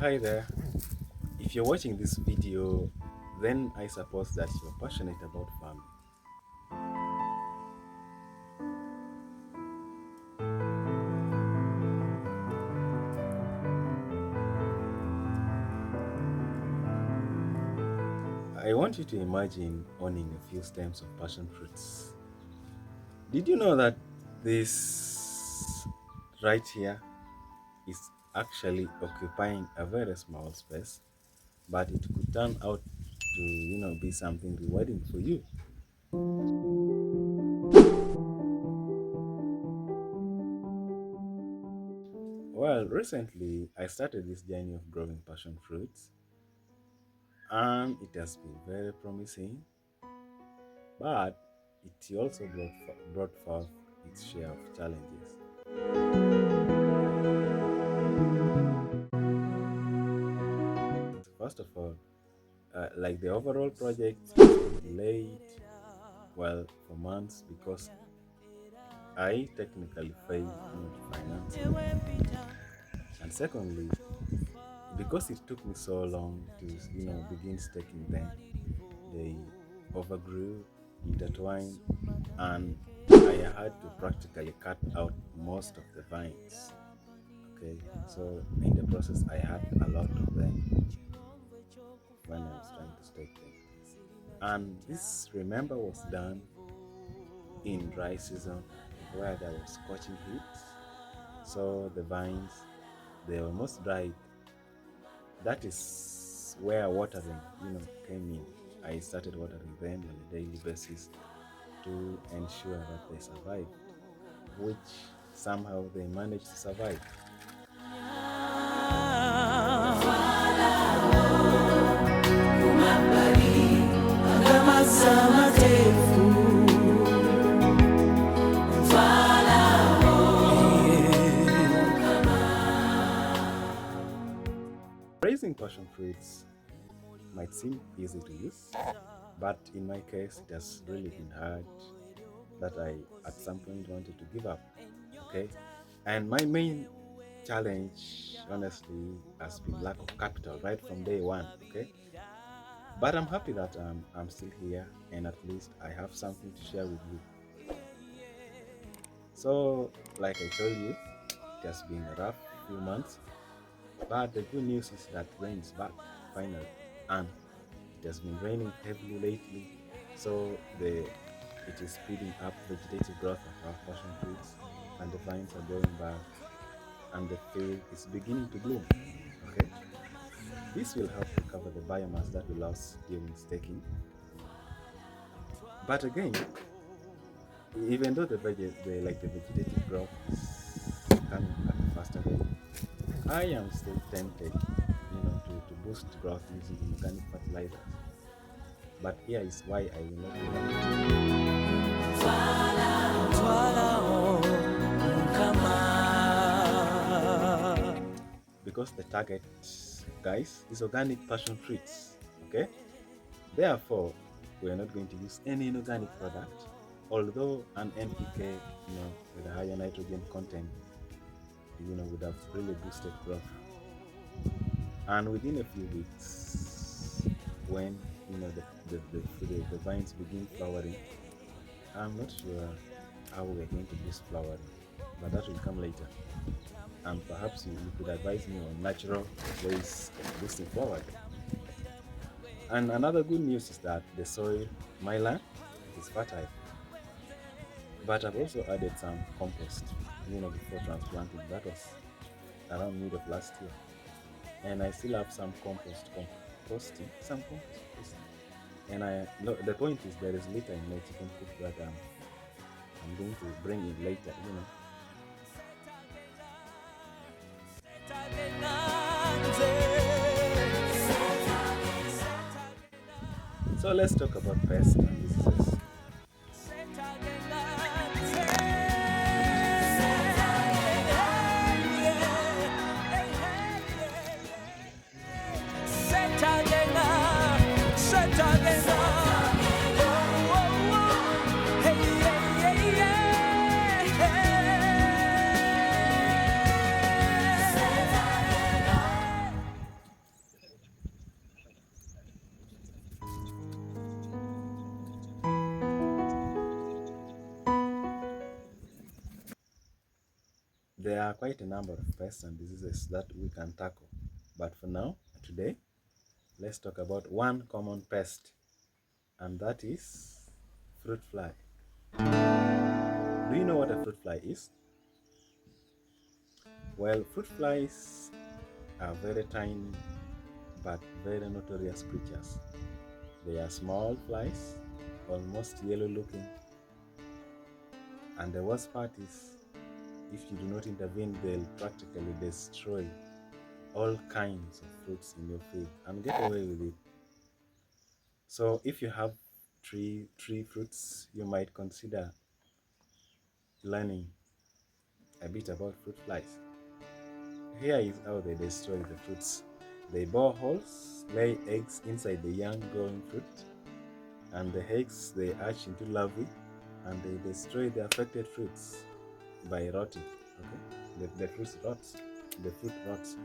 Hi there. If you're watching this video, then I suppose that you're passionate about farming. I want you to imagine owning a few stems of passion fruits. Did you know that this right here is actually occupying a very small space, but it could turn out to, be something rewarding for you? Well, recently I started this journey of growing passion fruits, and it has been very promising, but it also brought forth its share of challenges. First of all, like the overall project has been delayed, well, for months because I technically failed to finance it. And secondly, because it took me so long to begin staking them, they overgrew, intertwined, and I had to practically cut out most of the vines. Okay, so in the process, I had a lot of them when I was trying to stake them. And this, remember, was done in dry season where there was scorching heat. So the vines, they almost dried. That is where watering, came in. I started watering them on a daily basis to ensure that they survived, which somehow they managed to survive. Raising passion fruits might seem easy to you, but in my case, it has really been hard that I at some point wanted to give up. Okay, and my main challenge, honestly, has been lack of capital right from day one. Okay, but I'm happy that I'm still here, and at least I have something to share with you. So, like I told you, it has been a rough few months, but the good news is that rain is back finally, and it has been raining heavily lately, so it is speeding up vegetative growth of our passion fruits, and the vines are growing back, and the field is beginning to bloom. Okay, this will help recover the biomass that we lost during staking. But again, even though the vegetative growth is coming at a faster rate, I am still tempted, to boost growth using organic fertilizers. But here is why I will not do that. Because the target, guys, is organic passion fruits. Okay? Therefore, we are not going to use any inorganic product, although an NPK, with a higher nitrogen content, would have really boosted growth. And within a few weeks, when the vines begin flowering, I'm not sure how we're going to boost flowering, but that will come later. And perhaps you could advise me on natural ways of boosting flowering. And another good news is that the soil, my land, is fertile. But I've also added some compost, before transplanting. That was around mid of last year. And I still have some composting, some compost. And the point is there is litter in my chicken coop that I'm going to bring in later. So let's talk about pests and diseases. There are quite a number of pests and diseases that we can tackle. But for now, today, let's talk about one common pest, and that is fruit fly. Do you know what a fruit fly is? Well, fruit flies are very tiny but very notorious creatures. They are small flies, almost yellow looking, and the worst part is if you do not intervene, they'll practically destroy all kinds of fruits in your field and get away with it. So if you have tree fruits, you might consider learning a bit about fruit flies. Here is how they destroy the fruits. They bore holes, lay eggs inside the young growing fruit, and the eggs they hatch into larvae, and they destroy the affected fruits by rotting. Okay, the fruit rots. The fruit rots.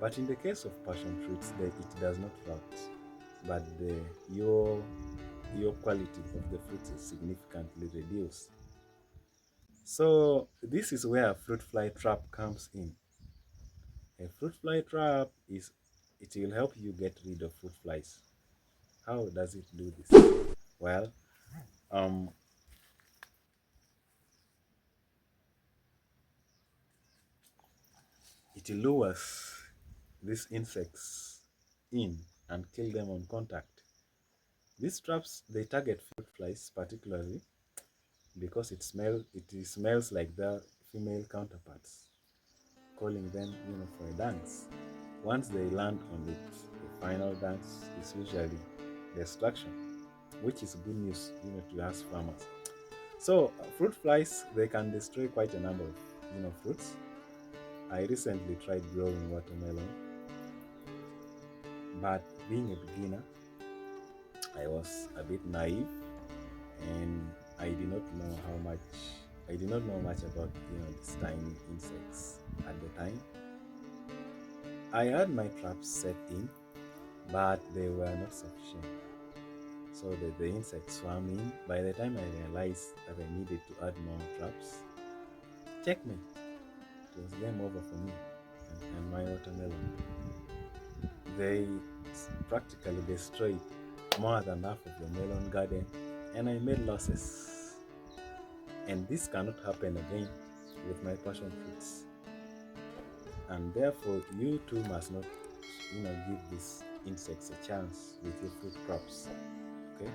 But in the case of passion fruits, it does not rot, but your quality of the fruit is significantly reduced. So this is where a fruit fly trap comes in. A fruit fly trap it will help you get rid of fruit flies. How does it do this? Well, um, it lures these insects in and kill them on contact. These traps they target fruit flies particularly because it smells like their female counterparts, calling them for a dance. Once they land on it, the final dance is usually destruction, which is good news to us farmers. So fruit flies they can destroy quite a number of fruits. I recently tried growing watermelon, but being a beginner, I was a bit naive and I did not know much about these tiny insects at the time. I had my traps set in, but they were not sufficient. So the insects swam in. By the time I realized that I needed to add more traps, checkmate. It was game over for me and my watermelon. They practically destroyed more than half of the melon garden, and I made losses. And this cannot happen again with my passion fruits. And therefore, you too must not, give these insects a chance with your fruit crops. Okay,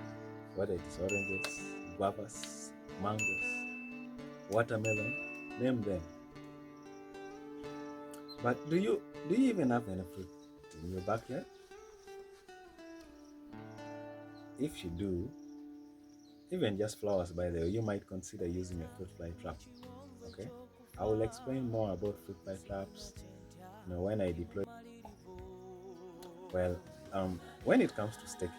whether it is oranges, guavas, mangoes, watermelon, name them. But do you even have any fruit in your backyard? If you do, even just flowers by the way, you might consider using a fruit fly trap. Okay, I will explain more about fruit fly traps. When I deploy. Well, when it comes to staking,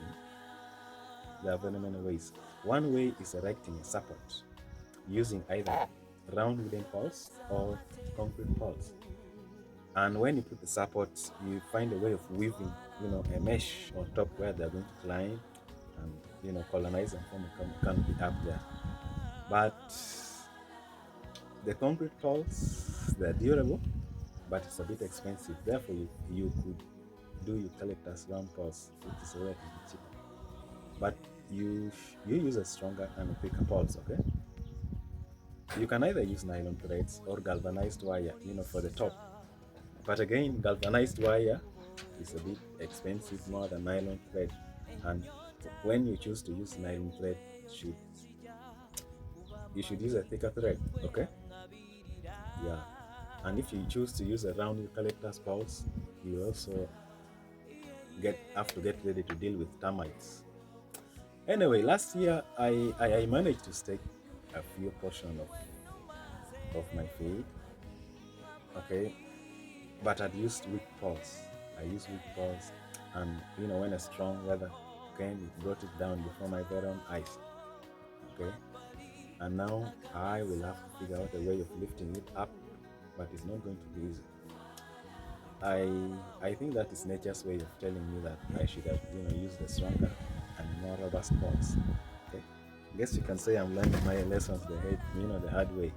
there are very many ways. One way is erecting a support using either round wooden poles or concrete poles. And when you put the support, you find a way of weaving, a mesh on top where they're going to climb and, colonize and form a canopy up there. But the concrete poles, they're durable, but it's a bit expensive. Therefore, you could do eucalyptus round poles, which is relatively cheaper. But you use a stronger and thicker poles, okay? You can either use nylon threads or galvanized wire, for the top. But again, galvanized wire is a bit expensive more than nylon thread. And when you choose to use nylon thread, you should use a thicker thread, okay? Yeah. And if you choose to use a round eucalyptus poles, you also have to get ready to deal with termites. Anyway, last year I managed to stake a few portion of my field, okay, but I'd used weak poles. I used weak poles, and when a strong weather came, it brought it down before my very own eyes, okay. And now I will have to figure out a way of lifting it up, but it's not going to be easy. I think that is nature's way of telling me that I should have used the stronger and more robust poles. Okay, I guess you can say I'm learning my lessons the hard way.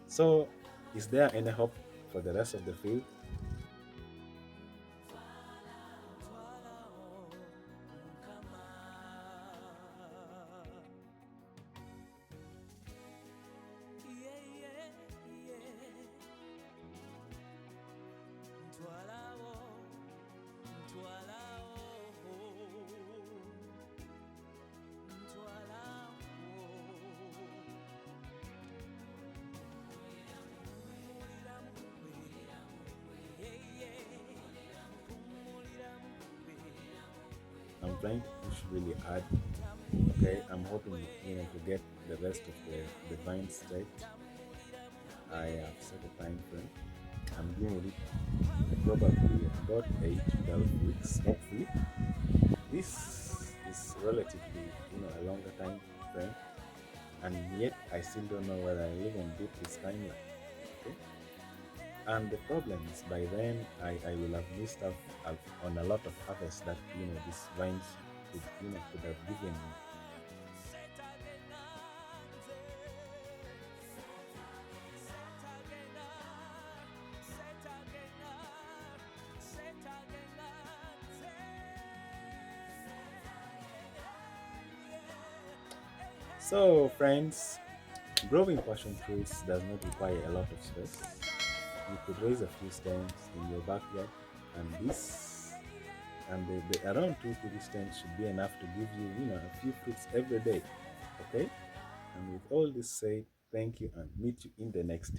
So Is there any hope for the rest of the field? I'm trying to push really hard. Okay, I'm hoping to get the rest of the vine straight. I have set a time frame. I'm doing it probably about 8 to 12 weeks, hopefully. This is relatively a longer time frame, and yet I still don't know whether I even beat this timeline. Okay, and the problem is by then I will have missed out on a lot of harvest that these vines could have given me. So, friends, growing passion fruits does not require a lot of space. You could raise a few stems in your backyard, and the around 2 to 3 stems should be enough to give you a few fruits every day. Okay? And with all this said, thank you and meet you in the next